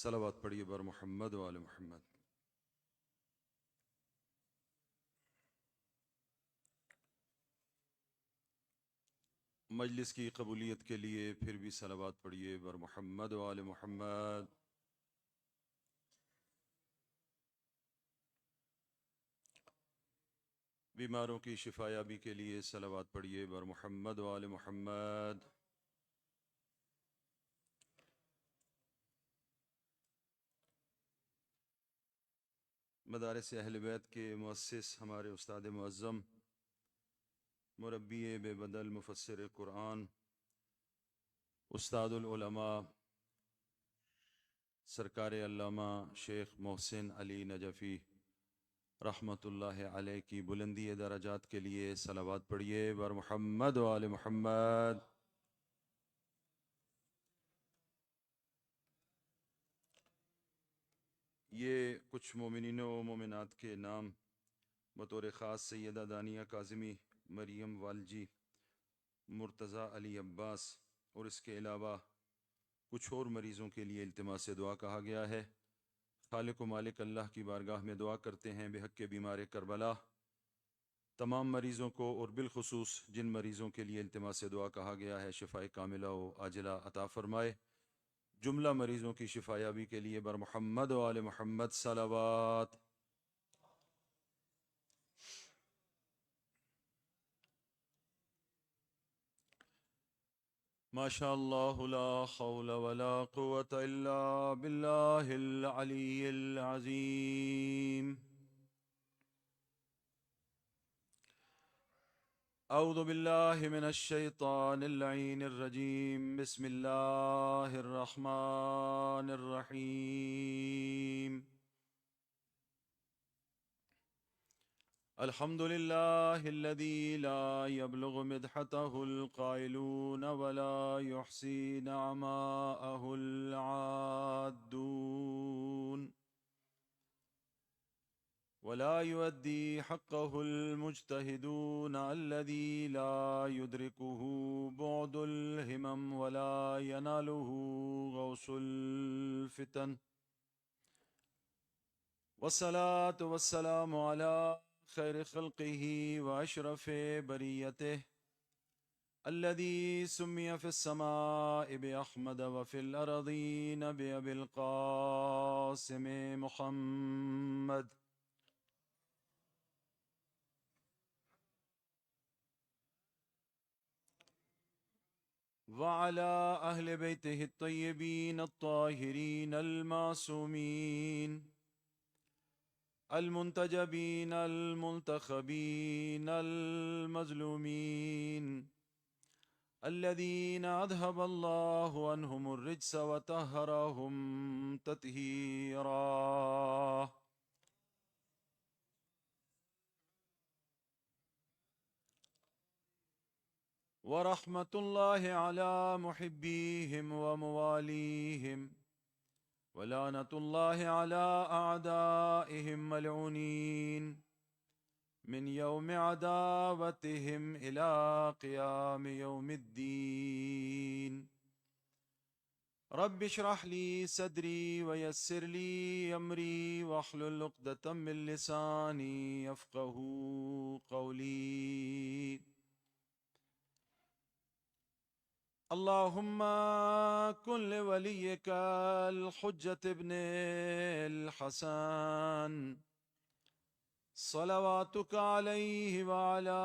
صلوات پڑھیے بر محمد و آل محمد۔ مجلس کی قبولیت کے لیے پھر بھی صلوات پڑھیے بر محمد و آل محمد۔ بیماروں کی شفا یابی کے لیے صلوات پڑھیے بر محمد و آل محمد۔ مدارس اہل بیت کے مؤسس ہمارے استاد معظم، مربی بے بدل مفسر قرآن، استاد العلماء سرکار علامہ شیخ محسن علی نجفی رحمۃ اللہ علیہ کی بلندی درجات کے لیے صلوات پڑھیے بر محمد و آل محمد۔ یہ کچھ مومنین و مومنات کے نام بطور خاص سیدہ دانیہ کاظمی، مریم والجی، مرتضیٰ علی عباس اور اس کے علاوہ کچھ اور مریضوں کے لیے التماس دعا کہا گیا ہے۔ خالق و مالک اللہ کی بارگاہ میں دعا کرتے ہیں بحق کے بیمار کربلا تمام مریضوں کو، اور بالخصوص جن مریضوں کے لیے التماس دعا کہا گیا ہے شفاء کاملہ و عاجلہ عطا فرمائے۔ جملہ مریضوں کی شفا یابی کے لیے بر محمد و آل محمد صلوات۔ ما شاء اللہ لا حول ولا قوة الا باللہ العلی العظیم۔ اعوذ باللہ من الشیطان اللعین الرجیم، بسم اللہ الرحمن الرحیم۔ الحمد للہ الذی لا يبلغ مدحتہ القائلون ولا يحصی نعماءہ العادون ولا يؤدي حقه المجتهدون الذي لا يدركه بعد الهمم ولا يناله غوص الفتن، والصلاة والسلام على خير خلقه وأشرف بريته الذي سمي في السماء بأحمد وفي الأرضين بأبي القاسم محمد، وعلى أهل بيته الطيبين الطاهرين المعصومين المنتجبين المنتخبين المظلومين الذين أذهب الله عنهم الرجس وطهرهم تطهيرا، ورحمة الله على محبيهم ومواليهم، ولعنة الله على أعدائهم ملعونين من يوم عداوتهم إلى قيام يوم الدين۔ رب اشرح لي صدري ويسر لي أمري واحلل عقدة من لساني يفقهوا قولي۔ اللهم كن لوليك الحجة ابن الحسن صلواتك عليه وعلى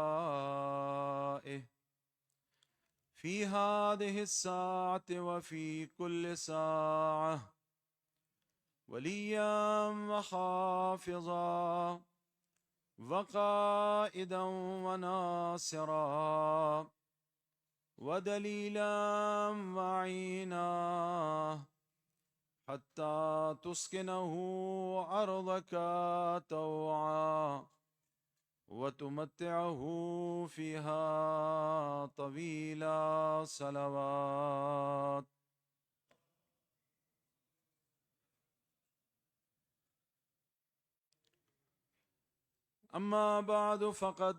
آبائه في هذه الساعة وفي كل ساعة وليا وحافظا وقائدا وناصرا ودليلا وعينا حتى تسكنه أرضك طوعا وتمتعه فيها طويلا صلوات۔ أما بعد فقد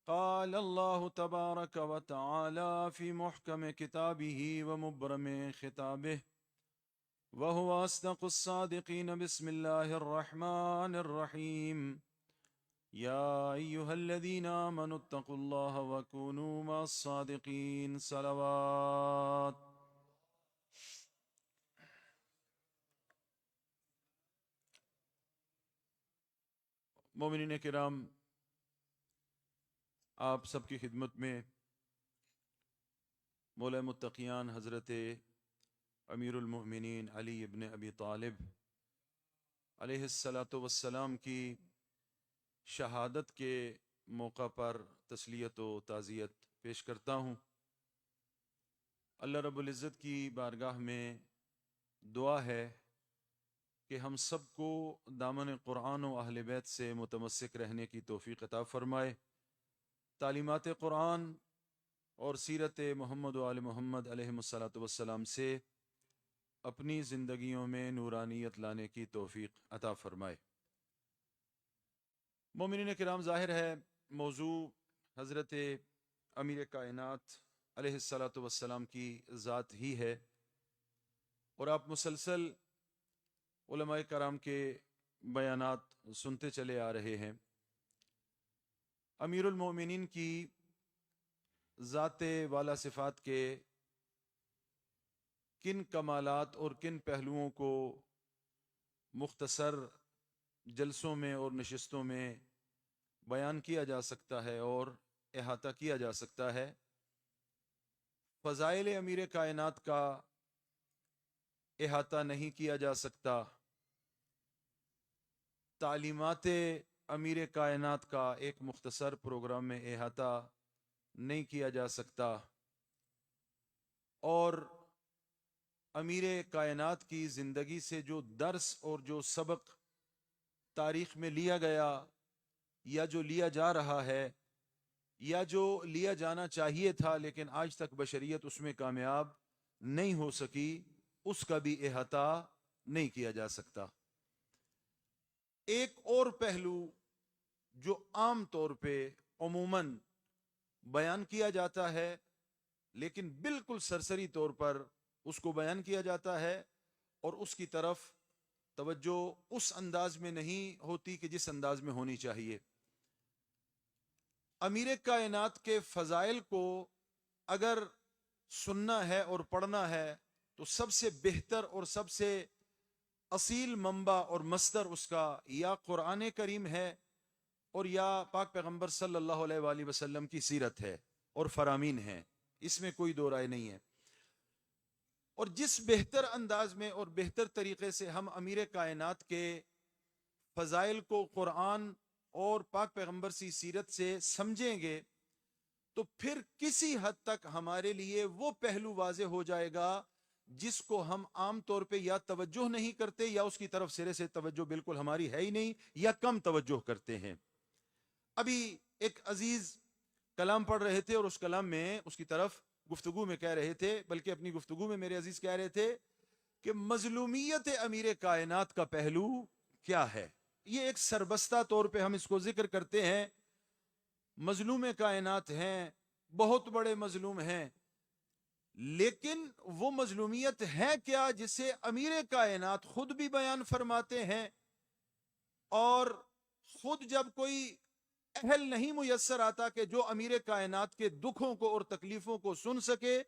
قال الله تبارك وتعالى في محكم كتابه ومبرم خطابه وهو أصدق الصادقين. بسم الله الرحمن الرحيم. يا أيها الذين آمنوا اتقوا الله وكونوا مع الصادقين. صلوات. مومنین کرام، آپ سب کی خدمت میں مولا متقیان حضرت امیر المؤمنین علی ابن ابی طالب علیہ السلام کی شہادت کے موقع پر تسلیت و تعزیت پیش کرتا ہوں۔ اللہ رب العزت کی بارگاہ میں دعا ہے کہ ہم سب کو دامن قرآن و اہل بیت سے متمسک رہنے کی توفیق عطا فرمائے، تعلیمات قرآن اور سیرت محمد و آل محمد علیہ السلام سے اپنی زندگیوں میں نورانیت لانے کی توفیق عطا فرمائے۔ مومنین کرام، ظاہر ہے موضوع حضرت امیر کائنات علیہ السلام کی ذات ہی ہے، اور آپ مسلسل علماء کرام کے بیانات سنتے چلے آ رہے ہیں۔ امیر المومنین کی ذات والا صفات کے کن کمالات اور کن پہلوؤں کو مختصر جلسوں میں اور نشستوں میں بیان کیا جا سکتا ہے اور احاطہ کیا جا سکتا ہے۔ فضائل امیر کائنات کا احاطہ نہیں کیا جا سکتا، تعلیمات امیر کائنات کا ایک مختصر پروگرام میں احاطہ نہیں کیا جا سکتا، اور امیر کائنات کی زندگی سے جو درس اور جو سبق تاریخ میں لیا گیا یا جو لیا جا رہا ہے یا جو لیا جانا چاہیے تھا لیکن آج تک بشریت اس میں کامیاب نہیں ہو سکی، اس کا بھی احاطہ نہیں کیا جا سکتا۔ ایک اور پہلو جو عام طور پہ عموماً بیان کیا جاتا ہے لیکن بالکل سرسری طور پر اس کو بیان کیا جاتا ہے اور اس کی طرف توجہ اس انداز میں نہیں ہوتی کہ جس انداز میں ہونی چاہیے۔ امیر کائنات کے فضائل کو اگر سننا ہے اور پڑھنا ہے تو سب سے بہتر اور سب سے اصیل منبع اور مصدر اس کا یا قرآن کریم ہے اور یا پاک پیغمبر صلی اللہ علیہ وآلہ وسلم کی سیرت ہے اور فرامین ہے، اس میں کوئی دو رائے نہیں ہے۔ اور جس بہتر انداز میں اور بہتر طریقے سے ہم امیر کائنات کے فضائل کو قرآن اور پاک پیغمبر کی سیرت سے سمجھیں گے تو پھر کسی حد تک ہمارے لیے وہ پہلو واضح ہو جائے گا جس کو ہم عام طور پہ یا توجہ نہیں کرتے یا اس کی طرف سرے سے توجہ بالکل ہماری ہے ہی نہیں یا کم توجہ کرتے ہیں۔ ابھی ایک عزیز کلام پڑھ رہے تھے اور اس کلام میں اس کی طرف گفتگو میں کہہ رہے تھے، بلکہ اپنی گفتگو میں میرے عزیز کہہ رہے تھے کہ مظلومیت امیر کائنات کا پہلو کیا ہے۔ یہ ایک سربستہ طور پہ ہم اس کو ذکر کرتے ہیں، مظلوم کائنات ہیں، بہت بڑے مظلوم ہیں، لیکن وہ مظلومیت ہے کیا جسے امیر کائنات خود بھی بیان فرماتے ہیں، اور خود جب کوئی اہل نہیں میسر آتا کہ جو امیر کائنات کے دکھوں کو اور تکلیفوں کو سن سکے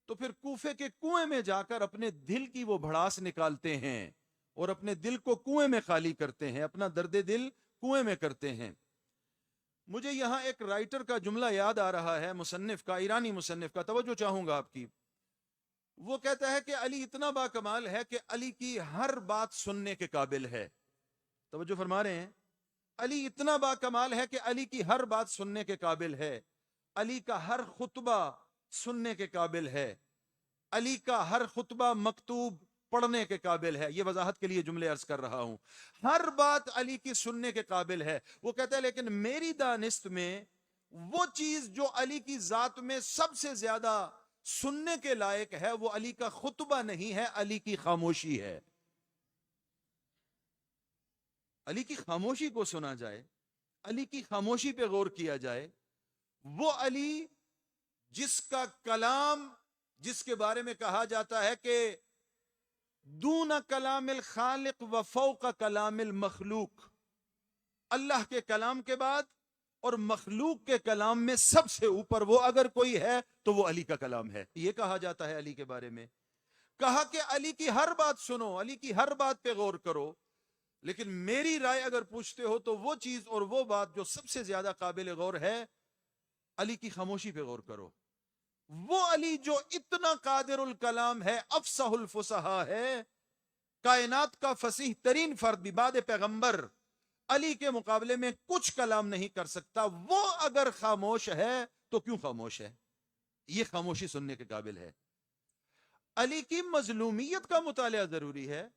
تو پھر کوفے کے کنویں میں جا کر اپنے دل کی وہ بھڑاس نکالتے ہیں اور اپنے دل کو کنویں میں خالی کرتے ہیں، اپنا درد دل کنویں میں کرتے ہیں۔ مجھے یہاں ایک رائٹر کا جملہ یاد آ رہا ہے، مصنف کا، ایرانی مصنف کا، توجہ چاہوں گا آپ کی۔ وہ کہتا ہے کہ علی اتنا با کمال ہے کہ علی کی ہر بات سننے کے قابل ہے۔ توجہ فرما رہے ہیں؟ علی اتنا با کمال ہے کہ علی کی ہر بات سننے کے قابل ہے، علی کا ہر خطبہ سننے کے قابل ہے، علی کا ہر خطبہ مکتوب پڑھنے کے قابل ہے۔ یہ وضاحت کے لیے جملے عرض کر رہا ہوں، ہر بات علی کی سننے کے قابل ہے۔ وہ کہتا ہے لیکن میری دانست میں وہ چیز جو علی کی ذات میں سب سے زیادہ سننے کے لائق ہے وہ علی کا خطبہ نہیں ہے، علی کی خاموشی ہے۔ علی کی خاموشی کو سنا جائے، علی کی خاموشی پہ غور کیا جائے وہ علی جس کا کلام، جس کے بارے میں کہا جاتا ہے کہ دون کلام الخالق و فوق کلام المخلوق، اللہ کے کلام کے بعد اور مخلوق کے کلام میں سب سے اوپر وہ اگر کوئی ہے تو وہ علی کا کلام ہے. یہ کہا جاتا ہے علی کے بارے میں. کہا کہ علی کی ہر بات سنو، علی کی ہر بات پہ غور کرو، لیکن میری رائے اگر پوچھتے ہو تو وہ چیز اور وہ بات جو سب سے زیادہ قابل غور ہے، علی کی خاموشی پہ غور کرو. وہ علی جو اتنا قادر الکلام ہے، افصح الفصحاء ہے، کائنات کا فصیح ترین فرد بھی بعد پیغمبر، علی کے مقابلے میں کچھ کلام نہیں کر سکتا. وہ اگر خاموش ہے تو کیوں خاموش ہے؟ یہ خاموشی سننے کے قابل ہے. علی کی مظلومیت کا مطالعہ ضروری ہے.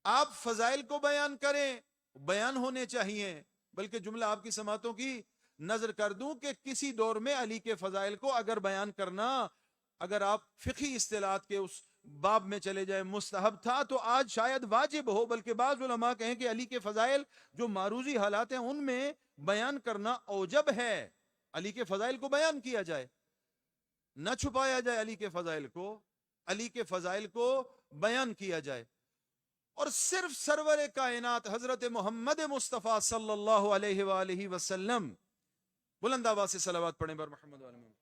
آپ فضائل کو بیان کریں، بیان ہونے چاہیے. بلکہ جملہ آپ کی سماعتوں کی نظر کر دوں کہ کسی دور میں علی کے فضائل کو اگر بیان کرنا، اگر آپ فقہی اصطلاحات کے اس باب میں چلے جائیں، مستحب تھا، تو آج شاید واجب ہو. بلکہ بعض علماء کہیں کہ علی کے فضائل جو معروضی حالات ہیں ان میں بیان کرنا اوجب ہے. علی کے فضائل کو بیان کیا جائے، نہ چھپایا جائے. علی کے فضائل کو، علی کے فضائل کو بیان کیا جائے. اور صرف سرور کائنات حضرت محمد مصطفیٰ صلی اللہ علیہ وآلہ وسلم، بلند آواز سے صلوات پڑھیں بر محمد وآلہ محمد.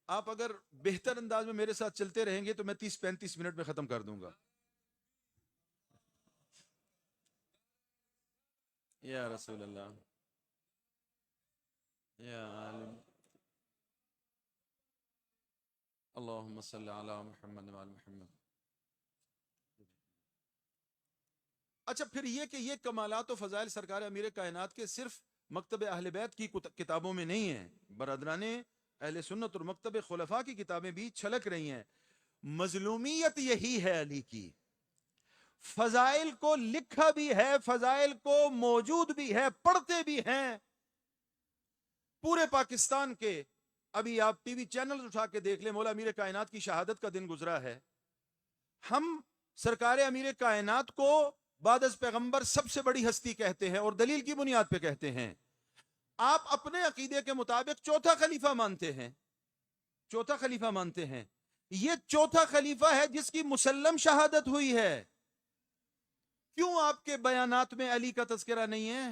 آپ اگر بہتر انداز میں میرے ساتھ چلتے رہیں گے تو میں 30-35 منٹ میں ختم کر دوں گا. یا رسول اللہ، یا عالم، اللہم صلی علی محمد وعلی محمد. اچھا، پھر یہ کہ یہ کمالات و فضائل سرکار امیر کائنات کے صرف مکتب اہل بیت کی کتابوں میں نہیں ہیں، برادران اہل سنت اور مکتب خلفاء کی کتابیں بھی چھلک رہی ہیں. مظلومیت یہی ہے علی کی. فضائل کو لکھا بھی ہے، فضائل کو موجود بھی ہے، پڑھتے بھی ہیں پورے پاکستان کے. ابھی آپ ٹی وی چینل اٹھا کے دیکھ لیں، مولا امیر کائنات کی شہادت کا دن گزرا ہے. ہم سرکار امیر کائنات کو بعد از پیغمبر سب سے بڑی ہستی کہتے ہیں، اور دلیل کی بنیاد پہ کہتے ہیں. آپ اپنے عقیدے کے مطابق چوتھا خلیفہ مانتے ہیں، چوتھا خلیفہ مانتے ہیں. یہ چوتھا خلیفہ ہے جس کی مسلم شہادت ہوئی ہے. کیوں آپ کے بیانات میں علی کا تذکرہ نہیں ہے؟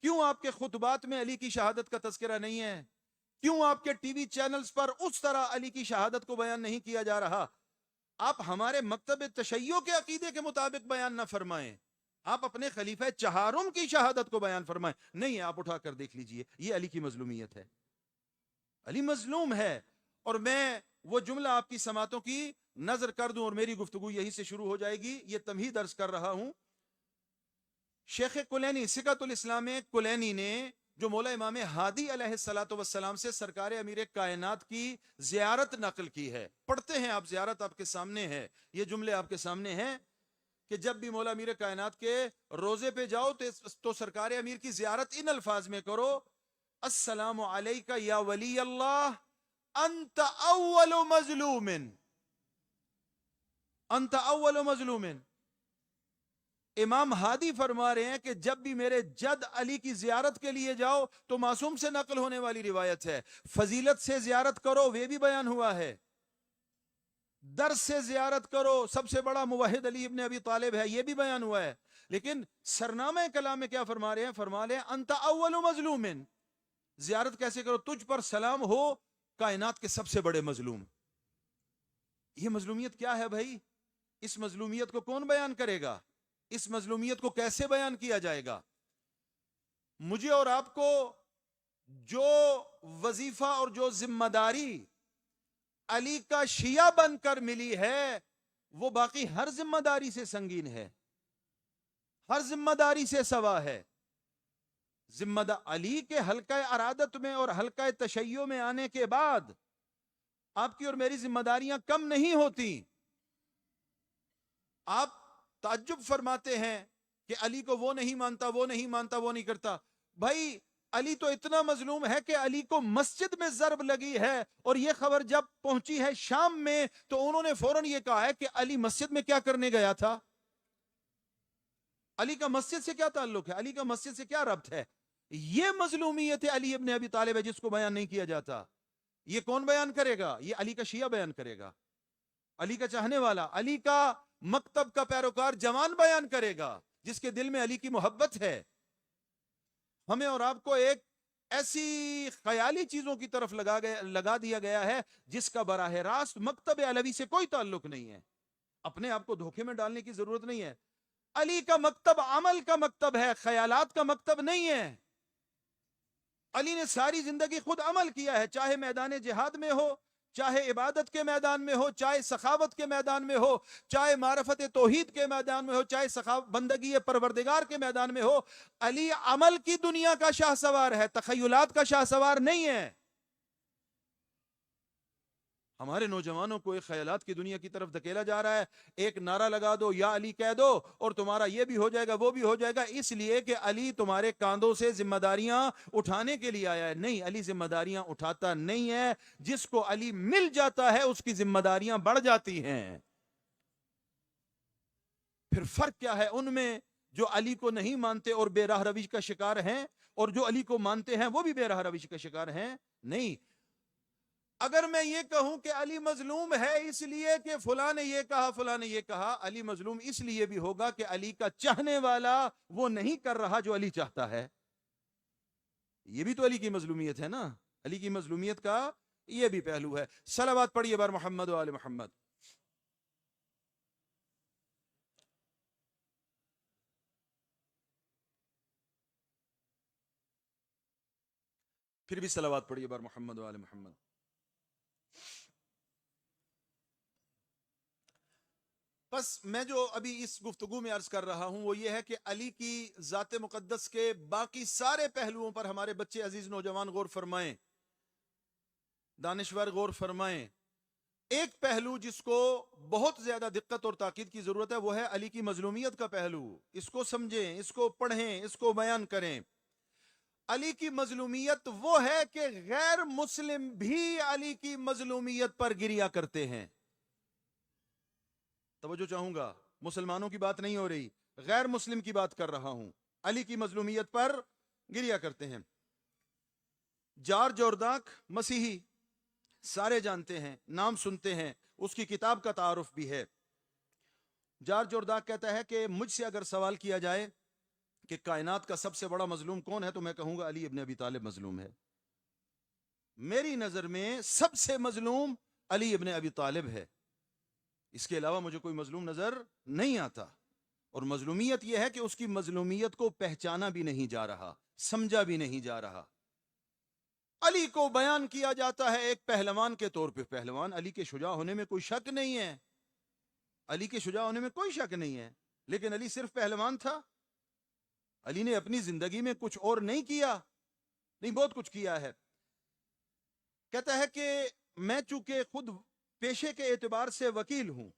کیوں آپ کے خطبات میں علی کی شہادت کا تذکرہ نہیں ہے؟ کیوں آپ کے ٹی وی چینلز پر اس طرح علی کی شہادت کو بیان نہیں کیا جا رہا؟ آپ ہمارے مکتب تشیع کے عقیدے کے مطابق بیان نہ فرمائیں، آپ اپنے خلیفہ چہارم کی شہادت کو بیان فرمائیں. نہیں، آپ اٹھا کر دیکھ لیجئے، یہ علی کی مظلومیت ہے. علی مظلوم ہے. اور میں وہ جملہ آپ کی سماعتوں کی نظر کر دوں اور میری گفتگو یہی سے شروع ہو جائے گی. یہ تمہید عرض کر رہا ہوں. شیخ کلینی، سکۃ الاسلام کلینی نے جو مولا امام ہادی علیہ الصلوۃ والسلام سے سرکار امیر کائنات کی زیارت نقل کی ہے، پڑھتے ہیں آپ، زیارت آپ کے سامنے ہے. یہ جملے آپ کے سامنے ہیں کہ جب بھی مولا امیر کائنات کے روزے پہ جاؤ تو سرکار امیر کی زیارت ان الفاظ میں کرو: السلام علیکہ یا ولی اللہ، انت اول مظلوم، انت اول مظلوم. امام ہادی فرما رہے ہیں کہ جب بھی میرے جد علی کی زیارت کے لیے جاؤ تو معصوم سے نقل ہونے والی روایت ہے. فضیلت سے زیارت کرو، وہ بھی بیان ہوا ہے. درس سے زیارت کرو، سب سے بڑا موحد علی ابن ابی طالب ہے، یہ بھی بیان ہوا ہے. لیکن سرنامہ کلام میں کیا فرما رہے ہیں؟ فرما رہے ہیں انت اول مظلوم. زیارت کیسے کرو؟ تجھ پر سلام ہو کائنات کے سب سے بڑے مظلوم. یہ مظلومیت کیا ہے بھائی؟ اس مظلومیت کو کون بیان کرے گا؟ اس مظلومیت کو کیسے بیان کیا جائے گا؟ مجھے اور آپ کو جو وظیفہ اور جو ذمہ داری علی کا شیعہ بن کر ملی ہے، وہ باقی ہر ذمہ داری سے سنگین ہے، ہر ذمہ داری سے سوا ہے. ذمہ دار علی کے حلقہ ارادت میں اور حلقہ تشیع میں آنے کے بعد آپ کی اور میری ذمہ داریاں کم نہیں ہوتی. آپ تعجب فرماتے ہیں کہ علی کو وہ نہیں مانتا، وہ نہیں مانتا، وہ نہیں کرتا. بھائی علی تو اتنا مظلوم ہے کہ علی کو مسجد میں ضرب لگی ہے، اور یہ خبر جب پہنچی ہے شام میں تو انہوں نے فوراً یہ کہا ہے کہ علی مسجد میں کیا کرنے گیا تھا؟ علی کا مسجد سے کیا تعلق ہے؟ علی کا مسجد سے کیا ربط ہے؟ یہ مظلومیت علی ابن ابی طالب ہے جس کو بیان نہیں کیا جاتا. یہ کون بیان کرے گا؟ یہ علی کا شیعہ بیان کرے گا، علی کا چاہنے والا، علی کا مکتب کا پیروکار جوان بیان کرے گا جس کے دل میں علی کی محبت ہے. ہمیں اور آپ کو ایک ایسی خیالی چیزوں کی طرف لگا دیا گیا ہے جس کا براہ راست مکتب علوی سے کوئی تعلق نہیں ہے. اپنے آپ کو دھوکے میں ڈالنے کی ضرورت نہیں ہے. علی کا مکتب عمل کا مکتب ہے، خیالات کا مکتب نہیں ہے. علی نے ساری زندگی خود عمل کیا ہے، چاہے میدان جہاد میں ہو، چاہے عبادت کے میدان میں ہو، چاہے سخاوت کے میدان میں ہو، چاہے معرفت توحید کے میدان میں ہو، چاہے بندگی پروردگار کے میدان میں ہو. علی عمل کی دنیا کا شاہ سوار ہے، تخیلات کا شاہ سوار نہیں ہے. ہمارے نوجوانوں کو ایک خیالات کی دنیا کی طرف دھکیلا جا رہا ہے. ایک نعرہ لگا دو، یا علی کہہ دو، اور تمہارا یہ بھی ہو جائے گا، وہ بھی ہو جائے گا، اس لیے کہ علی تمہارے کاندھوں سے ذمہ داریاں اٹھانے کے لیے آیا ہے. نہیں، علی ذمہ داریاں اٹھاتا نہیں ہے. جس کو علی مل جاتا ہے اس کی ذمہ داریاں بڑھ جاتی ہیں. پھر فرق کیا ہے ان میں جو علی کو نہیں مانتے اور بے راہ روش کا شکار ہیں، اور جو علی کو مانتے ہیں وہ بھی بے راہ روش کا شکار ہیں؟ نہیں. اگر میں یہ کہوں کہ علی مظلوم ہے اس لیے کہ فلاں نے یہ کہا، فلاں نے یہ کہا، علی مظلوم اس لیے بھی ہوگا کہ علی کا چاہنے والا وہ نہیں کر رہا جو علی چاہتا ہے. یہ بھی تو علی کی مظلومیت ہے نا. علی کی مظلومیت کا یہ بھی پہلو ہے. صلوات پڑھیے بار محمد و آل محمد. پھر بھی صلوات پڑھیے بار محمد و آل محمد. بس میں جو ابھی اس گفتگو میں عرض کر رہا ہوں وہ یہ ہے کہ علی کی ذات مقدس کے باقی سارے پہلوؤں پر ہمارے بچے عزیز نوجوان غور فرمائیں، دانشور غور فرمائیں. ایک پہلو جس کو بہت زیادہ دقت اور تاکید کی ضرورت ہے وہ ہے علی کی مظلومیت کا پہلو. اس کو سمجھیں، اس کو پڑھیں، اس کو بیان کریں. علی کی مظلومیت وہ ہے کہ غیر مسلم بھی علی کی مظلومیت پر گریا کرتے ہیں. توجہ چاہوں گا، مسلمانوں کی بات نہیں ہو رہی، غیر مسلم کی بات کر رہا ہوں. علی کی مظلومیت پر گریا کرتے ہیں. جارج اورداک مسیحی، سارے جانتے ہیں، نام سنتے ہیں، اس کی کتاب کا تعارف بھی ہے. جارج اورداک کہتا ہے کہ مجھ سے اگر سوال کیا جائے کہ کائنات کا سب سے بڑا مظلوم کون ہے تو میں کہوں گا علی ابن ابی طالب مظلوم ہے. میری نظر میں سب سے مظلوم علی ابن ابی طالب ہے. اس کے علاوہ مجھے کوئی مظلوم نظر نہیں آتا. اور مظلومیت یہ ہے کہ اس کی مظلومیت کو پہچانا بھی نہیں جا رہا، سمجھا بھی نہیں جا رہا. علی کو بیان کیا جاتا ہے ایک پہلوان کے طور پہ. پہلوان، علی کے شجاع ہونے میں کوئی شک نہیں ہے، علی کے شجاع ہونے میں کوئی شک نہیں ہے، لیکن علی صرف پہلوان تھا. علی نے اپنی زندگی میں کچھ اور نہیں کیا؟ نہیں، بہت کچھ کیا ہے. کہتا ہے کہ میں چونکہ خود پیشے کے اعتبار سے وکیل ہوں،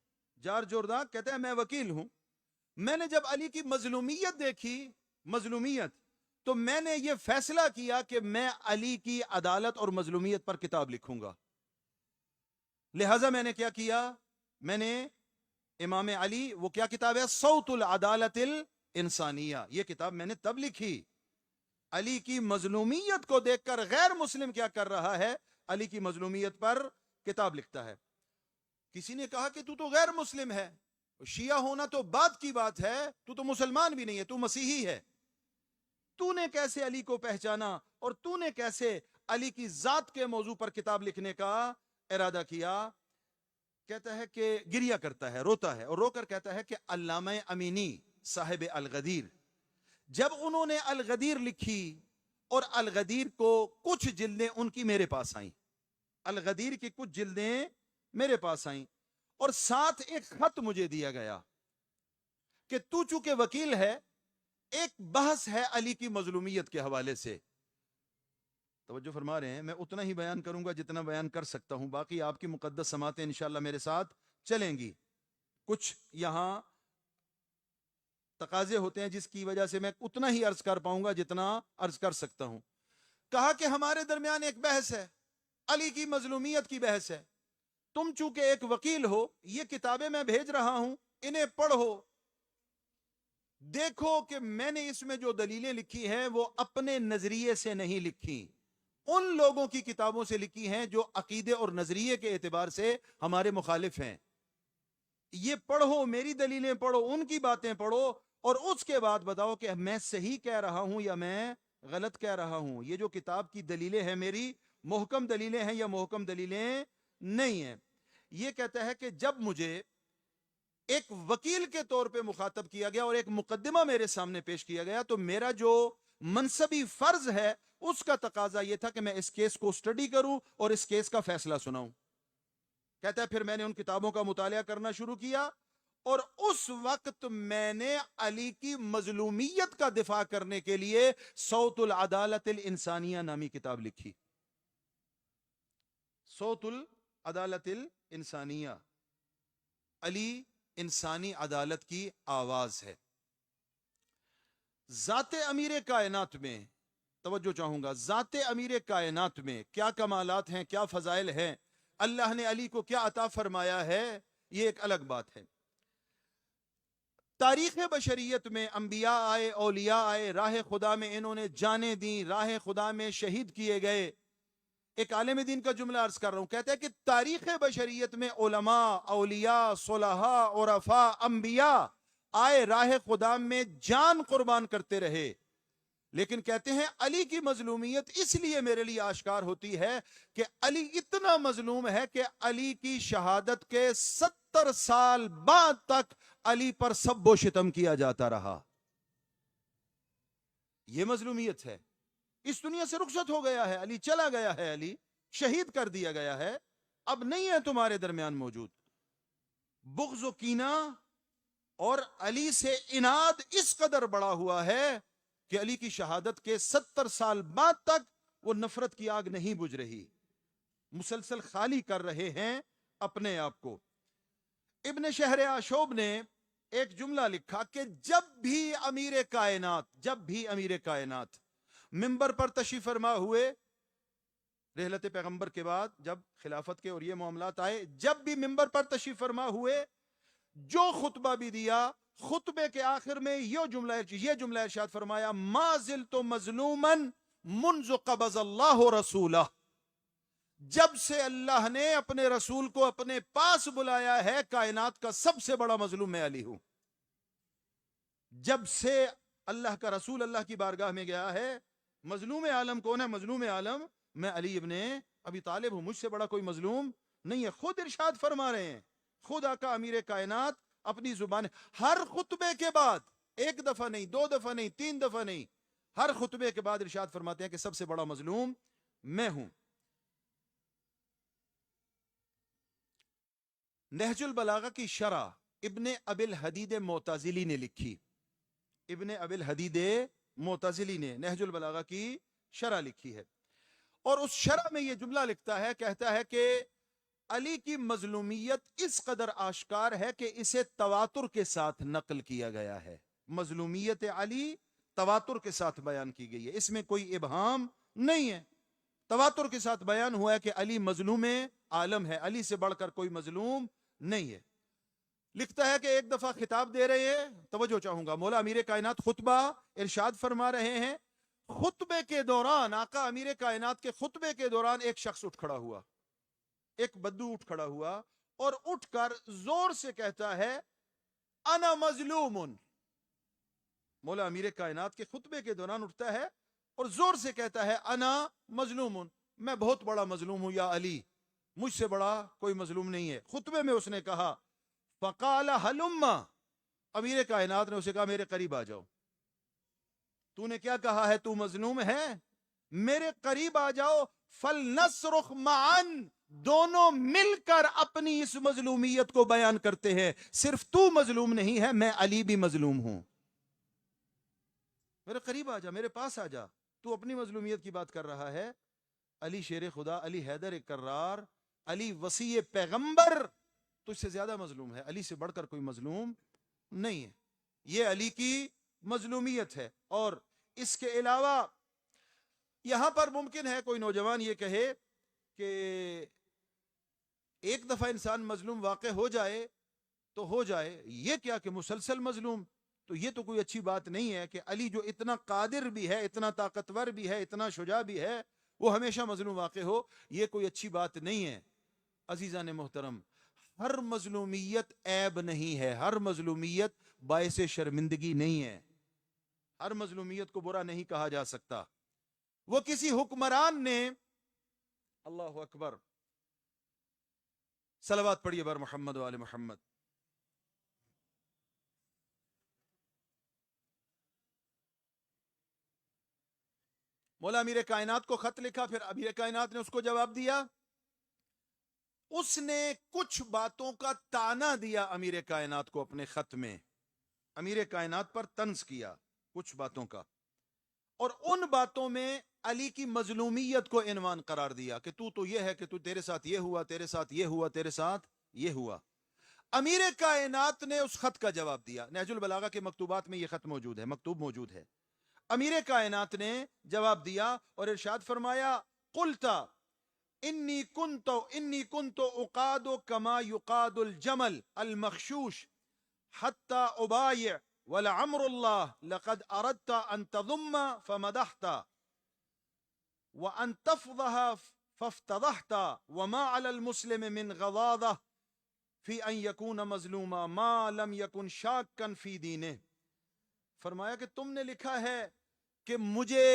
جارج اورداک کہتا ہے میں وکیل ہوں، میں نے جب علی کی مظلومیت دیکھی، مظلومیت، تو میں نے یہ فیصلہ کیا کہ میں علی کی عدالت اور مظلومیت پر کتاب لکھوں گا. لہذا میں نے کیا کیا؟ میں نے امام علی، وہ کیا کتاب ہے؟ صوت العدالت الانسانیہ. یہ کتاب میں نے تب لکھی. علی کی مظلومیت کو دیکھ کر غیر مسلم کیا کر رہا ہے؟ علی کی مظلومیت پر کتاب لکھتا ہے. کسی نے کہا کہ تو غیر مسلم ہے، شیعہ ہونا تو بعد کی بات ہے، تو مسلمان بھی نہیں ہے، تو مسیحی ہے. تو نے کیسے علی کو پہچانا اور تو نے کیسے علی کی ذات کے موضوع پر کتاب لکھنے کا ارادہ کیا؟ کہتا ہے کہ گریا کرتا ہے، روتا ہے، اور رو کر کہتا ہے کہ علامہ امینی صاحب الغدیر، جب انہوں نے الغدیر لکھی اور الغدیر کو کچھ جلدیں ان کی میرے پاس آئیں، الغدیر کی کچھ جلدیں میرے پاس آئیں، اور ساتھ ایک خط مجھے دیا گیا کہ تو چونکہ وکیل ہے، ایک بحث ہے علی کی مظلومیت کے حوالے سے. توجہ فرما رہے ہیں، میں اتنا ہی بیان کروں گا جتنا بیان کر سکتا ہوں، باقی آپ کی مقدس سماعتیں انشاءاللہ میرے ساتھ چلیں گی. کچھ یہاں تقاضے ہوتے ہیں جس کی وجہ سے میں اتنا ہی عرض کر پاؤں گا جتنا عرض کر سکتا ہوں. کہا کہ ہمارے درمیان ایک بحث ہے، علی کی مظلومیت کی بحث ہے. تم چونکہ ایک وکیل ہو، یہ کتابیں میں بھیج رہا ہوں، انہیں پڑھو. دیکھو کہ میں نے اس میں جو دلیلیں لکھی ہیں وہ اپنے نظریے سے نہیں لکھی، ان لوگوں کی کتابوں سے لکھی ہیں جو عقیدے اور نظریے کے اعتبار سے ہمارے مخالف ہیں۔ یہ پڑھو، میری دلیلیں پڑھو، ان کی باتیں پڑھو، اور اس کے بعد بتاؤ کہ میں صحیح کہہ رہا ہوں یا میں غلط کہہ رہا ہوں۔ یہ جو کتاب کی دلیلیں ہیں میری، محکم دلیلیں ہیں یا محکم دلیلیں نہیں ہیں۔ یہ کہتا ہے کہ جب مجھے ایک وکیل کے طور پہ مخاطب کیا گیا اور ایک مقدمہ میرے سامنے پیش کیا گیا، تو میرا جو منصبی فرض ہے اس کا تقاضا یہ تھا کہ میں اس کیس کو سٹڈی کروں اور اس کیس کا فیصلہ سناؤں۔ کہتا ہے پھر میں نے ان کتابوں کا مطالعہ کرنا شروع کیا، اور اس وقت میں نے علی کی مظلومیت کا دفاع کرنے کے لیے صوت العدالت الانسانیہ نامی کتاب لکھی۔ صوت العدالت الانسانیہ، علی انسانی عدالت کی آواز ہے۔ ذات امیر کائنات میں، توجہ چاہوں گا، ذات امیر کائنات میں کیا کمالات ہیں، کیا فضائل ہیں، اللہ نے علی کو کیا عطا فرمایا ہے، یہ ایک الگ بات ہے۔ تاریخ بشریت میں انبیاء آئے، اولیاء آئے، راہ خدا میں انہوں نے جانیں دیں، راہ خدا میں شہید کیے گئے۔ ایک عالم دین کا جملہ عرض کر رہا ہوں، کہتا ہے کہ تاریخ بشریت میں علماء، اولیاء، صلحاء، عرفاء، انبیاء آئے، راہ خدا میں جان قربان کرتے رہے، لیکن کہتے ہیں علی کی مظلومیت اس لیے میرے لیے آشکار ہوتی ہے کہ علی اتنا مظلوم ہے کہ علی کی شہادت کے 70 سال بعد تک علی پر سب و شتم کیا جاتا رہا۔ یہ مظلومیت ہے۔ اس دنیا سے رخصت ہو گیا ہے علی، چلا گیا ہے علی، شہید کر دیا گیا ہے، اب نہیں ہے تمہارے درمیان موجود۔ بغض و کینہ اور علی سے عناد اس قدر بڑا ہوا ہے کہ علی کی شہادت کے 70 سال بعد تک وہ نفرت کی آگ نہیں بجھ رہی، مسلسل خالی کر رہے ہیں اپنے آپ کو۔ ابن شہر آشوب نے ایک جملہ لکھا کہ جب بھی امیر کائنات منبر پر تشریف فرما ہوئے، رحلت پیغمبر کے بعد جب خلافت کے اور یہ معاملات آئے، جب بھی منبر پر تشریف فرما ہوئے، جو خطبہ بھی دیا، خطبے کے آخر میں یہ جملہ ارشاد فرمایا، ما زلت مظلوما منذ قبض اللہ رسولہ، جب سے اللہ نے اپنے رسول کو اپنے پاس بلایا ہے، کائنات کا سب سے بڑا مظلوم میں علی ہوں۔ جب سے اللہ کا رسول اللہ کی بارگاہ میں گیا ہے، مظلوم عالم کون ہے؟ مظلوم عالم میں علی ابن ابی طالب ہوں، مجھ سے بڑا کوئی مظلوم نہیں ہے۔ خود ارشاد فرما رہے ہیں، خود آقا امیر کائنات اپنی زبان، ہر خطبے کے بعد، ایک دفعہ نہیں، 2 دفعہ نہیں، 3 دفعہ نہیں، ہر خطبے کے بعد ارشاد فرماتے ہیں کہ سب سے بڑا مظلوم میں ہوں۔ نہج البلاغہ کی شرح ابن ابی الحدید معتزلی نے لکھی، ابن ابی الحدید معتزلی نے نہج البلاغہ کی شرح لکھی ہے، اور اس شرح میں یہ جملہ لکھتا ہے، کہتا ہے کہ علی کی مظلومیت اس قدر آشکار ہے کہ اسے تواتر کے ساتھ نقل کیا گیا ہے۔ مظلومیت علی تواتر کے ساتھ بیان کی گئی ہے، اس میں کوئی ابہام نہیں ہے، تواتر کے ساتھ بیان ہوا ہے کہ علی مظلوم عالم ہے، علی سے بڑھ کر کوئی مظلوم نہیں ہے۔ لکھتا ہے کہ ایک دفعہ خطاب دے رہے ہیں، توجہ چاہوں گا، مولا امیر کائنات خطبہ ارشاد فرما رہے ہیں، خطبے کے دوران، آقا امیر کائنات کے خطبے کے دوران ایک شخص اٹھ کھڑا ہوا، ایک بدو اٹھ کھڑا ہوا اور اٹھ کر زور سے کہتا ہے، انا مظلوم۔ مولا امیر کائنات کے خطبے کے دوران اٹھتا ہے اور زور سے کہتا ہے، انا مظلوم، میں بہت بڑا مظلوم ہوں یا علی، مجھ سے بڑا کوئی مظلوم نہیں ہے۔ خطبے میں اس نے کہا، فقال ہلم، امیر کائنات نے اسے کہا میرے قریب آ جاؤ، تو نے کیا کہا ہے، تو مظلوم ہے، میرے قریب آ جاؤ، فلنصرخ معا، دونوں مل کر اپنی اس مظلومیت کو بیان کرتے ہیں، صرف تو مظلوم نہیں ہے، میں علی بھی مظلوم ہوں، میرے قریب آ جا، میرے پاس آ جا، تو اپنی مظلومیت کی بات کر رہا ہے۔ علی شیر خدا، علی حیدر کرار، علی وصی پیغمبر تجھ سے زیادہ مظلوم ہے، علی سے بڑھ کر کوئی مظلوم نہیں ہے۔ یہ علی کی مظلومیت ہے۔ اور اس کے علاوہ یہاں پر ممکن ہے کوئی نوجوان یہ کہے کہ ایک دفعہ انسان مظلوم واقع ہو جائے تو ہو جائے، یہ کیا کہ مسلسل مظلوم، تو یہ تو کوئی اچھی بات نہیں ہے کہ علی جو اتنا قادر بھی ہے، اتنا طاقتور بھی ہے، اتنا شجاع بھی ہے، وہ ہمیشہ مظلوم واقع ہو، یہ کوئی اچھی بات نہیں ہے۔ عزیزان محترم، ہر مظلومیت عیب نہیں ہے، ہر مظلومیت باعث شرمندگی نہیں ہے، ہر مظلومیت کو برا نہیں کہا جا سکتا۔ وہ کسی حکمران نے، اللہ اکبر، صلوات پڑھیے بر محمد و آل محمد۔ مولا امیر کائنات کو خط لکھا، پھر امیر کائنات نے اس کو جواب دیا۔ اس نے کچھ باتوں کا تانا دیا امیر کائنات کو اپنے خط میں، امیر کائنات پر طنز کیا کچھ باتوں کا، اور ان باتوں میں علی کی مظلومیت کو عنوان قرار دیا کہ تو یہ ہے کہ تیرے ساتھ یہ ہوا، تیرے ساتھ یہ ہوا، تیرے ساتھ یہ ہوا۔ امیر کائنات نے اس خط کا جواب دیا۔ نہج البلاغہ کے مکتوبات میں یہ خط موجود ہے، مکتوب موجود ہے۔ امیر کائنات نے جواب دیا اور ارشاد فرمایا، قلتا انی کنت اقاد کما یقاد الجمل المخشوش حتى ابایع ولعمر الله لقد اردت ان تضم فمدحت وان تفضح فافتضحت وما على المسلم من غضاضة في ان يكون مظلوما ما لم يكن شاكا في دينه۔ فرمایا کہ تم نے لکھا ہے کہ مجھے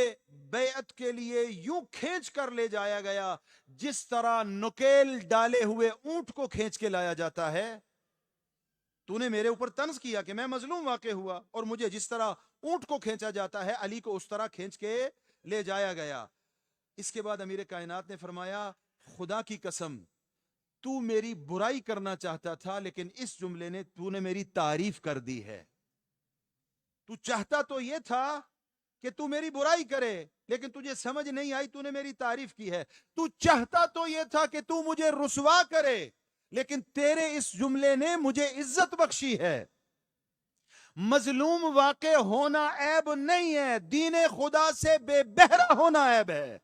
بیعت کے لیے یوں کھینچ کر لے جایا گیا جس طرح نکیل ڈالے ہوئے اونٹ کو کھینچ کے لایا جاتا ہے۔ تو نے میرے اوپر طنز کیا کہ میں مظلوم واقع ہوا، اور مجھے جس طرح اونٹ کو کھینچا جاتا ہے علی کو اس طرح کھینچ کے لے جایا گیا۔ اس کے بعد امیر کائنات نے فرمایا، خدا کی قسم تو میری برائی کرنا چاہتا تھا، لیکن اس جملے نے تو نے میری تعریف کر دی ہے۔ تو چاہتا تو یہ تھا کہ تو میری برائی کرے، لیکن تجھے سمجھ نہیں آئی، تو نے میری تعریف کی ہے۔ تو چاہتا تو یہ تھا کہ تو مجھے رسوا کرے، لیکن تیرے اس جملے نے مجھے عزت بخشی ہے۔ مظلوم واقع ہونا عیب نہیں ہے، دین خدا سے بے بہرا ہونا عیب ہے،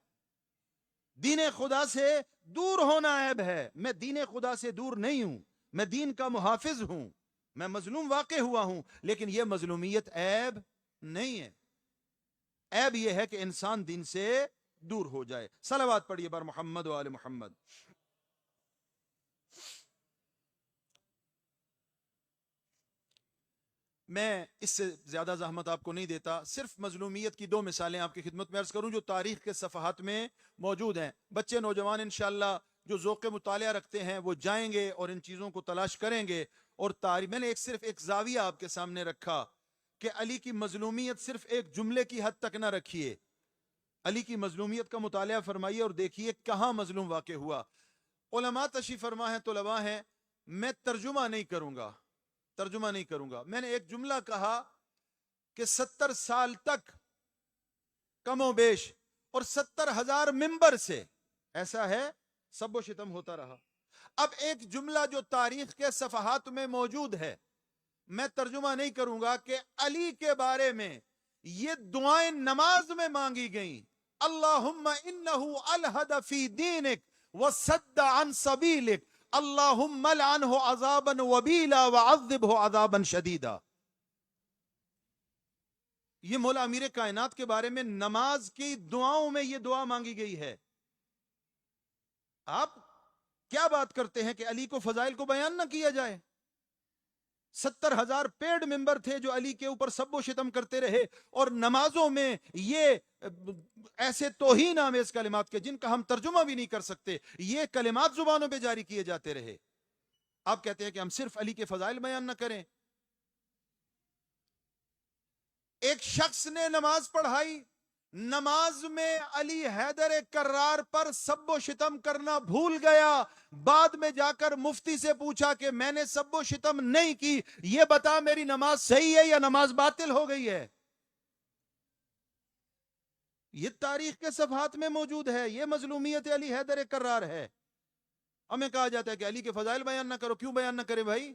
دین خدا سے دور ہونا عیب ہے۔ میں دین خدا سے دور نہیں ہوں، میں دین کا محافظ ہوں، میں مظلوم واقع ہوا ہوں، لیکن یہ مظلومیت عیب نہیں ہے۔ عیب یہ ہے کہ انسان دین سے دور ہو جائے۔ صلوات پڑھیے بر محمد و آل محمد۔ میں اس سے زیادہ زحمت آپ کو نہیں دیتا، صرف مظلومیت کی دو مثالیں آپ کی خدمت میں عرض کروں جو تاریخ کے صفحات میں موجود ہیں۔ بچے نوجوان انشاءاللہ جو ذوق مطالعہ رکھتے ہیں وہ جائیں گے اور ان چیزوں کو تلاش کریں گے، اور تاریخ میں نے صرف ایک زاویہ آپ کے سامنے رکھا کہ علی کی مظلومیت صرف ایک جملے کی حد تک نہ رکھیے، علی کی مظلومیت کا مطالعہ فرمائیے اور دیکھیے کہاں مظلوم واقع ہوا۔ علماء تشریف فرما ہیں، طلباء ہیں، میں ترجمہ نہیں کروں گا۔ میں نے ایک جملہ کہا کہ 70 سال تک کم و بیش اور 70,000 ممبر سے ایسا ہے سب و شتم ہوتا رہا۔ اب ایک جملہ جو تاریخ کے صفحات میں موجود ہے، میں ترجمہ نہیں کروں گا، کہ علی کے بارے میں یہ دعائیں نماز میں مانگی گئیں، اللہم انہو الہد فی دینک وصد عن سبیلک اللہم لعنہ عذابا وبیلا وعذبہ عذابا شدیدا۔ یہ مولا امیر کائنات کے بارے میں نماز کی دعاؤں میں یہ دعا مانگی گئی ہے۔ آپ کیا بات کرتے ہیں کہ علی کو فضائل کو بیان نہ کیا جائے؟ 70,000 پیڈ ممبر تھے جو علی کے اوپر سب و شتم کرتے رہے، اور نمازوں میں یہ ایسے توہین آمیز کلمات کے جن کا ہم ترجمہ بھی نہیں کر سکتے، یہ کلمات زبانوں پہ جاری کیے جاتے رہے۔ آپ کہتے ہیں کہ ہم صرف علی کے فضائل بیان نہ کریں۔ ایک شخص نے نماز پڑھائی، نماز میں علی حیدر کرار پر سب و شتم کرنا بھول گیا، بعد میں جا کر مفتی سے پوچھا کہ میں نے سب و شتم نہیں کی، یہ بتا میری نماز صحیح ہے یا نماز باطل ہو گئی ہے۔ یہ تاریخ کے صفحات میں موجود ہے، یہ مظلومیت علی حیدر کرار ہے۔ ہمیں کہا جاتا ہے کہ علی کے فضائل بیان نہ کرو، کیوں بیان نہ کرے بھائی؟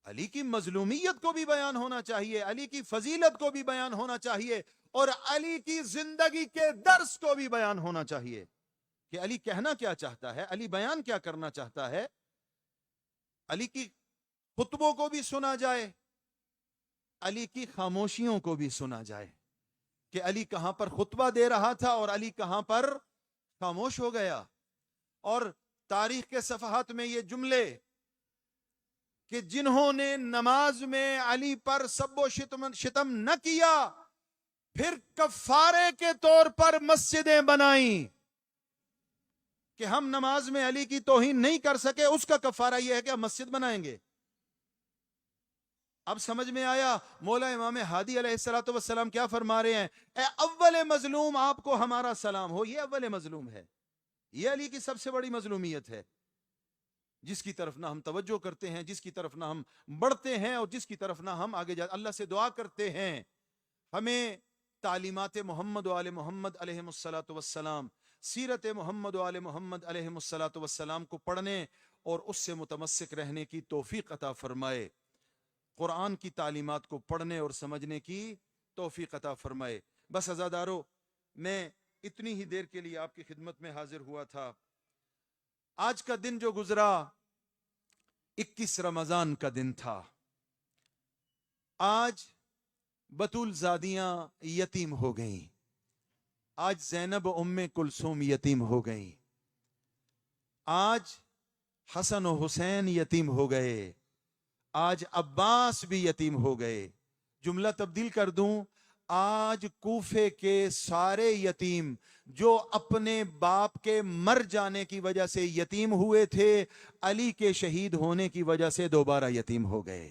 علی کی مظلومیت کو بھی بیان ہونا چاہیے، علی کی فضیلت کو بھی بیان ہونا چاہیے، اور علی کی زندگی کے درس کو بھی بیان ہونا چاہیے کہ علی کہنا کیا چاہتا ہے، علی بیان کیا کرنا چاہتا ہے۔ علی کی خطبوں کو بھی سنا جائے، علی کی خاموشیوں کو بھی سنا جائے کہ علی کہاں پر خطبہ دے رہا تھا اور علی کہاں پر خاموش ہو گیا. اور تاریخ کے صفحات میں یہ جملے کہ جنہوں نے نماز میں علی پر سب و شتم نہ کیا پھر کفارے کے طور پر مسجدیں بنائیں کہ ہم نماز میں علی کی توہین نہیں کر سکے, اس کا کفارہ یہ ہے کہ ہم مسجد بنائیں گے. اب سمجھ میں آیا مولا امام ہادی علیہ السلام کیا فرما رہے ہیں؟ اے اول مظلوم آپ کو ہمارا سلام ہو. یہ اول مظلوم ہے, یہ علی کی سب سے بڑی مظلومیت ہے, جس کی طرف نہ ہم توجہ کرتے ہیں, جس کی طرف نہ ہم بڑھتے ہیں, اور جس کی طرف نہ ہم آگے اللہ سے دعا کرتے ہیں. ہمیں تعلیمات محمد و آل محمد علیہ السلام, سیرت محمد و آل محمد علیہ السلام کو پڑھنے اور اس سے متمسک رہنے کی توفیق عطا فرمائے. قرآن کی تعلیمات کو پڑھنے اور سمجھنے کی توفیق عطا فرمائے. بس عزادارو, میں اتنی ہی دیر کے لیے آپ کی خدمت میں حاضر ہوا تھا. آج کا دن جو گزرا 21 رمضان کا دن تھا. آج بطول زادیاں یتیم ہو گئیں, آج زینب ام کلثوم یتیم ہو گئیں, آج حسن و حسین یتیم ہو گئے, آج عباس بھی یتیم ہو گئے. جملہ تبدیل کر دوں, آج کوفے کے سارے یتیم جو اپنے باپ کے مر جانے کی وجہ سے یتیم ہوئے تھے, علی کے شہید ہونے کی وجہ سے دوبارہ یتیم ہو گئے.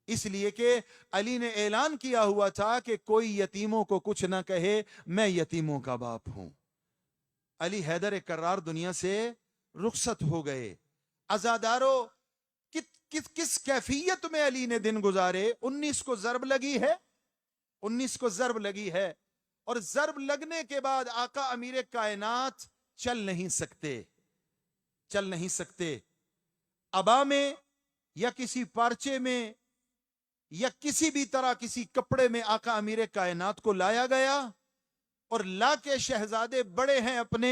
اس لیے کہ علی نے اعلان کیا ہوا تھا کہ کوئی یتیموں کو کچھ نہ کہے, میں یتیموں کا باپ ہوں. علی حیدر کرار دنیا سے رخصت ہو گئے. عزادارو, کس کیفیت میں علی نے دن گزارے. 19 کو ضرب لگی ہے, 19 کو ضرب لگی ہے, اور ضرب لگنے کے بعد آقا امیر کائنات چل نہیں سکتے, چل نہیں سکتے. عبا میں یا کسی پارچے میں یا کسی بھی طرح کسی کپڑے میں آقا امیر کائنات کو لایا گیا, اور لا کے شہزادے بڑے ہیں اپنے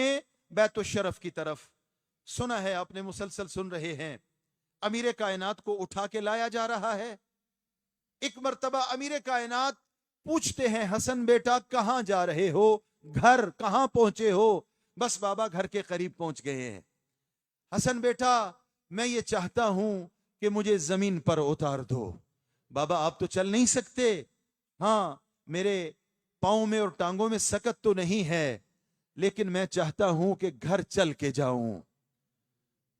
بیت الشرف کی طرف. سنا ہے آپ نے, مسلسل سن رہے ہیں, امیر کائنات کو اٹھا کے لایا جا رہا ہے. ایک مرتبہ امیر کائنات پوچھتے ہیں, حسن بیٹا کہاں جا رہے ہو, گھر کہاں پہنچے ہو؟ بس بابا گھر کے قریب پہنچ گئے ہیں. حسن بیٹا میں یہ چاہتا ہوں کہ مجھے زمین پر اتار دو. بابا آپ تو چل نہیں سکتے. ہاں میرے پاؤں میں اور ٹانگوں میں سکت تو نہیں ہے, لیکن میں چاہتا ہوں کہ گھر چل کے جاؤں.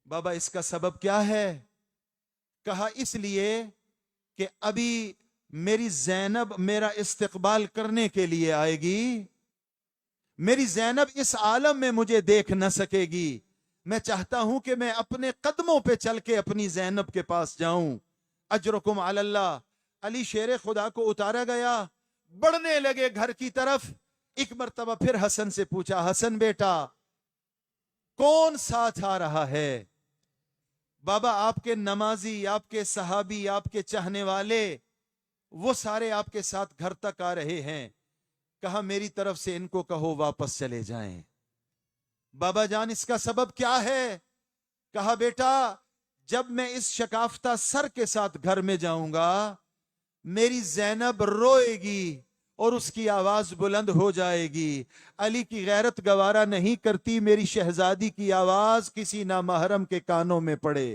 بابا اس کا سبب کیا ہے؟ کہا اس لیے کہ ابھی میری زینب میرا استقبال کرنے کے لیے آئے گی. میری زینب اس عالم میں مجھے دیکھ نہ سکے گی. میں چاہتا ہوں کہ میں اپنے قدموں پہ چل کے اپنی زینب کے پاس جاؤں. اجرکم علی اللہ. علی شیر خدا کو اتارا گیا, بڑھنے لگے گھر کی طرف. ایک مرتبہ پھر حسن سے پوچھا, حسن بیٹا کون ساتھ آ رہا ہے؟ بابا آپ کے نمازی, آپ کے صحابی, آپ کے چاہنے والے وہ سارے آپ کے ساتھ گھر تک آ رہے ہیں. کہا میری طرف سے ان کو کہو واپس چلے جائیں. بابا جان اس کا سبب کیا ہے؟ کہا بیٹا جب میں اس شکافتہ سر کے ساتھ گھر میں جاؤں گا, میری زینب روئے گی اور اس کی آواز بلند ہو جائے گی. علی کی غیرت گوارا نہیں کرتی میری شہزادی کی آواز کسی نامحرم کے کانوں میں پڑے.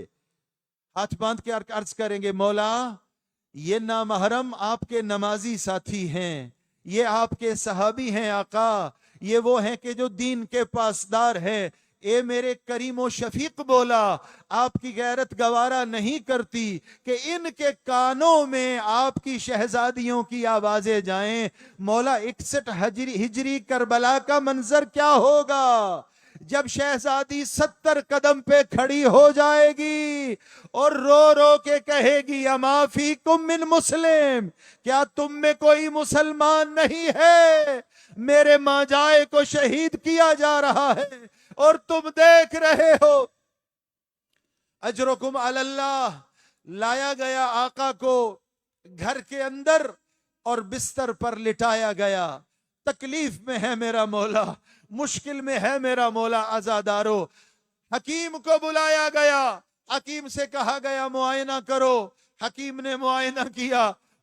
ہاتھ باندھ کے عرض کریں گے, مولا یہ نامحرم آپ کے نمازی ساتھی ہیں, یہ آپ کے صحابی ہیں آقا, یہ وہ ہیں کہ جو دین کے پاسدار ہیں. اے میرے کریم و شفیق بولا آپ کی غیرت گوارا نہیں کرتی کہ ان کے کانوں میں آپ کی شہزادیوں کی آوازیں جائیں. مولا 61 ہجری کربلا کا منظر کیا ہوگا جب شہزادی 70 قدم پہ کھڑی ہو جائے گی اور رو رو کے کہے گی اما فیکم من مسلم, کیا تم میں کوئی مسلمان نہیں ہے؟ میرے ماں جائے کو شہید کیا جا رہا ہے اور تم دیکھ رہے ہو. اجرکم علی اللہ. لایا گیا آقا کو گھر کے اندر اور بستر پر لٹایا گیا. تکلیف میں ہے میرا مولا, مشکل میں ہے میرا مولا. عزادارو حکیم کو بلایا گیا, حکیم سے کہا گیا معائنہ کرو. حکیم نے معائنہ کیا,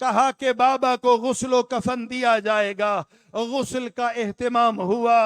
کہا کہ بابا کو غسل و کفن دیا جائے گا. غسل کا اہتمام ہوا,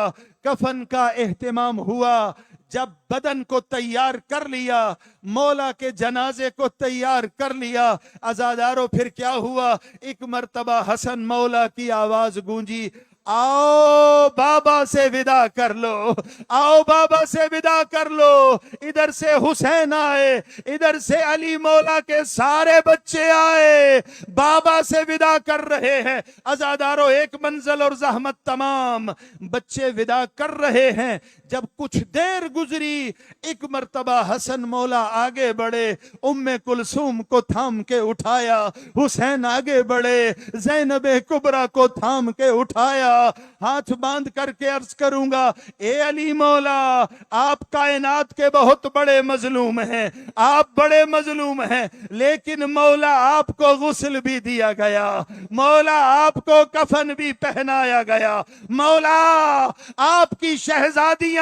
کفن کا اہتمام ہوا. جب بدن کو تیار کر لیا, مولا کے جنازے کو تیار کر لیا, عزادارو پھر کیا ہوا؟ ایک مرتبہ حسن مولا کی آواز گونجی, آؤ بابا سے ودا کر لو, آؤ بابا سے ودا کر لو. ادھر سے حسین آئے, ادھر سے علی مولا کے سارے بچے آئے, بابا سے ودا کر رہے ہیں. عزادارو ایک منزل اور زحمت تمام, بچے ودا کر رہے ہیں. جب کچھ دیر گزری, ایک مرتبہ حسن مولا آگے بڑھے, ام کلثوم کو تھام کے اٹھایا, حسین آگے بڑھے, زینب کبریٰ کو تھام کے اٹھایا. ہاتھ باندھ کر کے عرض کروں گا, اے علی مولا, آپ کائنات کے بہت بڑے مظلوم ہیں, آپ بڑے مظلوم ہیں, لیکن مولا آپ کو غسل بھی دیا گیا, مولا آپ کو کفن بھی پہنایا گیا. مولا آپ کی شہزادیاں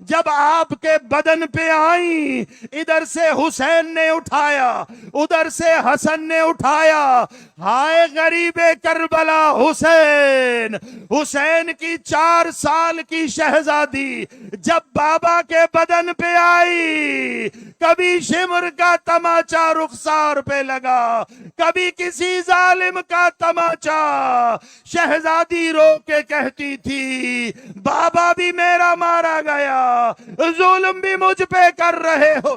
جب آپ کے بدن پہ آئیں, ادھر سے حسین نے اٹھایا, ادھر سے حسن نے اٹھایا. ہائے غریب کربلا حسین, حسین کی 4 سال کی شہزادی جب بابا کے بدن پہ آئی, کبھی شمر کا تماچا رخسار پہ لگا, کبھی کسی ظالم کا تماچا. شہزادی رو کے کہتی تھی, بابا بھی میرا مارا گیا, ظلم بھی مجھ پہ کر رہے ہو.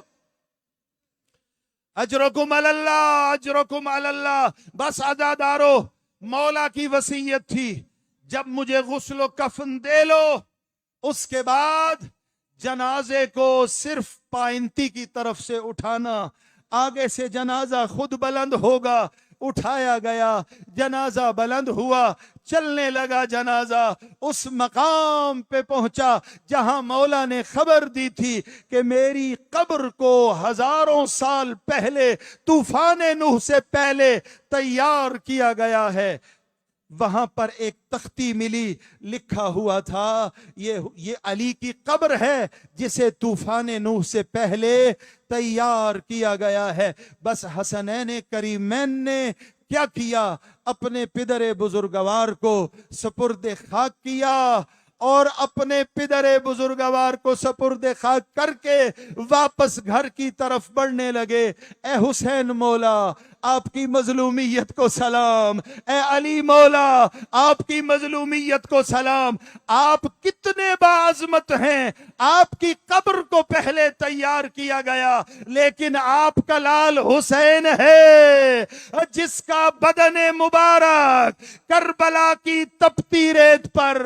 اجرکم اللہ, اجرکم اللہ. بس عزادارو, مولا کی وصیت تھی, جب مجھے غسل و کفن دے لو, اس کے بعد جنازے کو صرف پائنتی کی طرف سے اٹھانا, آگے سے جنازہ خود بلند ہوگا. اٹھایا گیا, جنازہ بلند ہوا, چلنے لگا جنازہ. اس مقام پہ پہنچا جہاں مولا نے خبر دی تھی کہ میری قبر کو 1000 سال پہلے, طوفان نوح سے پہلے تیار کیا گیا ہے. وہاں پر ایک تختی ملی, لکھا ہوا تھا یہ علی کی قبر ہے جسے طوفان نوح سے پہلے تیار کیا گیا ہے. بس حسنین کریمین نے کیا کیا؟ اپنے پدر بزرگوار کو سپرد خاک کیا, اور اپنے پدر بزرگوار کو سپرد خاک کر کے واپس گھر کی طرف بڑھنے لگے. اے حسین مولا, آپ کی مظلومیت کو سلام. اے علی مولا, آپ کی مظلومیت کو سلام. آپ کتنے باعظمت ہیں, آپ کی قبر کو پہلے تیار کیا گیا, لیکن آپ کا لال حسین ہے جس کا بدن مبارک کربلا کی تپتی ریت پر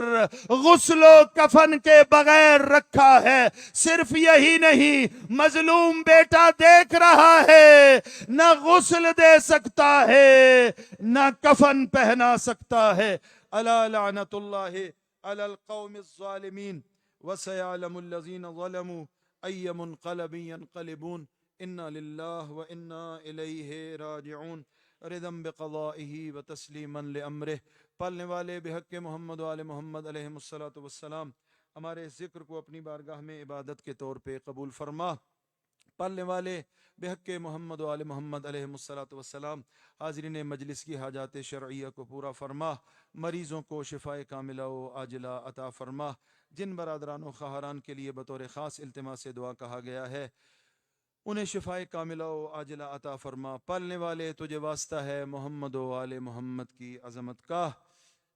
غسل و کفن کے بغیر رکھا ہے. صرف یہی نہیں, مظلوم بیٹا دیکھ رہا ہے, نہ غسل دے سکتا ہے, نہ کفن پہنا سکتا ہے. الا لعنت اللہ علی القوم الظالمین وسيعلم الذين ظلموا أي منقلب ينقلبون. إنا لله وإنا إليه راجعون. رضا بقضائه وتسلیما لأمره. پالنے والے بحق محمد و آل محمد علیہ الصلوۃ والسلام, ہمارے ذکر کو اپنی بارگاہ میں عبادت کے طور پہ قبول فرما. پالنے والے بحق محمد و آل محمد علیہ الصلوۃ والسلام, حاضرین مجلس کی حاجات شرعیہ کو پورا فرما. مریضوں کو شفاء کاملہ و عاجلہ عطا فرما. جن برادران و خواہران کے لیے بطور خاص التماس دعا کہا گیا ہے, انہیں شفاء کاملہ و عاجلہ عطا فرما. پالنے والے تجھے واسطہ ہے محمد و آل محمد کی عظمت کا.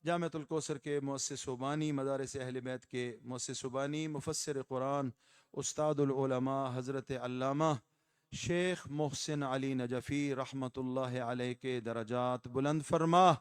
جامعۃ الکوثر کے مؤسس و بانی, مدارس اہل بیت کے مؤسس و بانی, مفسر قرآن, استاد العلماء حضرت علامہ شیخ محسن علی نجفی رحمۃ اللہ علیہ کے درجات بلند فرما.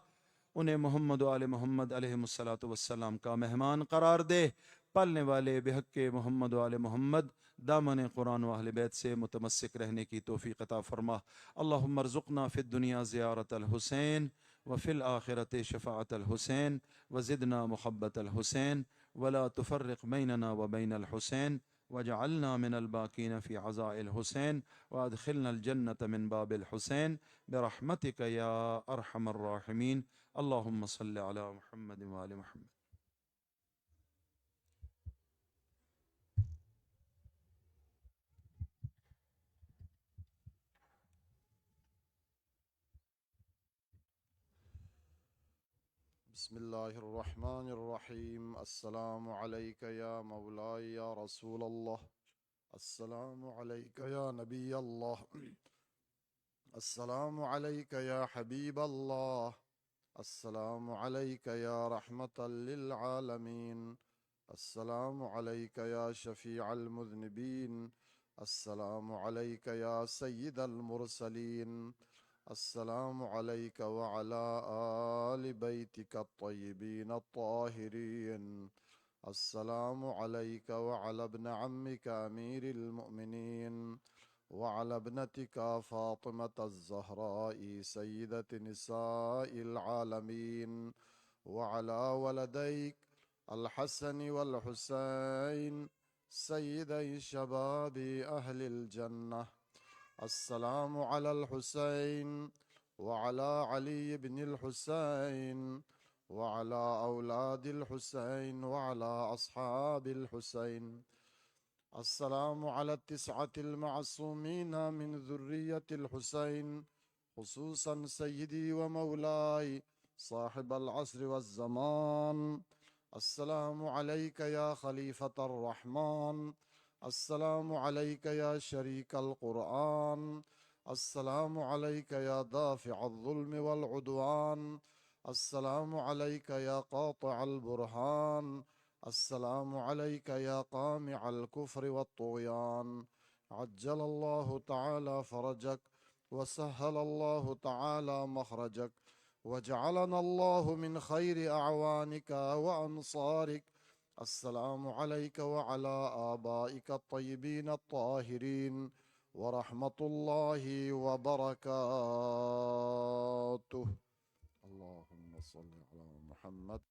انہیں محمد و آل محمد علیہ الصلوۃ والسلام کا مہمان قرار دے. پالنے والے بحق محمد و آل محمد دامن قرآن و اہل بیت سے متمسک رہنے کی توفیق عطا فرما. اللہم ارزقنا فی الدنیا زیارت الحسین وفی الآخرت شفاعت الحسین وزدنا محبت الحسین ولا تفرق بیننا وبین الحسین وجعلنا من الباقین فی عزاء الحسین وادخلنا الجنة من باب الحسین برحمتک یا ارحم الراحمین. اللہم صل علی محمد وآل محمد. بسم الله الرحمن الرحيم. السلام عليك يا مولاي يا رسول الله. السلام عليك يا نبي الله. السلام عليك يا حبيب الله. السلام عليك يا رحمة للعالمين. السلام عليك يا شفيع المذنبين. السلام عليك يا سيد المرسلين. السلام عليك وعلى آل بيتك الطيبين الطاهرين. السلام عليك وعلى ابن عمك أمير المؤمنين وعلى ابنتك فاطمة الزهراء سيدة نساء العالمين وعلى ولديك الحسن والحسين سيدي شباب أهل الجنة. السلام على الحسين وعلى علي بن الحسين وعلى أولاد الحسين وعلى أصحاب الحسين. السلام على التسعة المعصومين من ذرية الحسين، خصوصا سيدي ومولاي صاحب العصر والزمان. السلام عليك يا خليفة الرحمن. السلام عليك يا شريك القرآن. السلام عليك يا دافع الظلم والعدوان. السلام عليك يا قاطع البرهان. السلام عليك يا قامع الكفر والطغيان. عجل الله تعالى فرجك وسهل الله تعالى مخرجك وجعلنا الله من خير أعوانك وأنصارك. السلام عليك وعلى آبائك الطيبين الطاهرين ورحمة الله وبركاته. اللهم صل على محمد.